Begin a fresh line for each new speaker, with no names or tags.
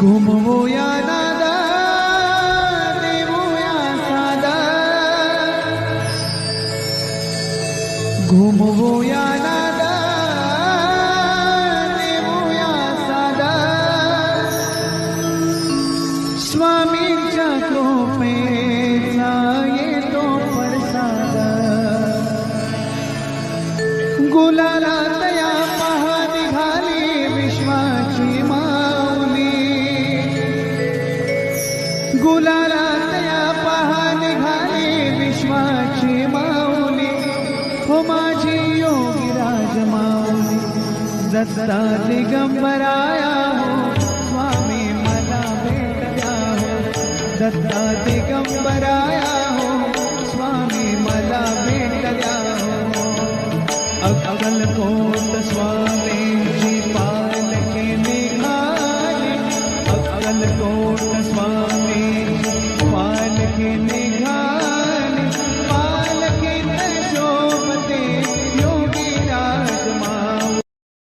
घुमवूया नादा देऊया सादा घुमवूया नादा देऊया सादा स्वामींच्या कृपेचा येतो प्रसाद गुलालात या पहा निघाली विश्वाची माऊली गुलालात या पहा निघाली विश्वाची माऊली हो माझी योगीराज माऊली दत्ता दिगंबराया हो स्वामी मला भेट द्या हो दत्ता दिगंबराया हो स्वामी मला भेट द्या हो अक्कलकोट स्वामींची पालखी निघाली अक्कलकोट स्वामी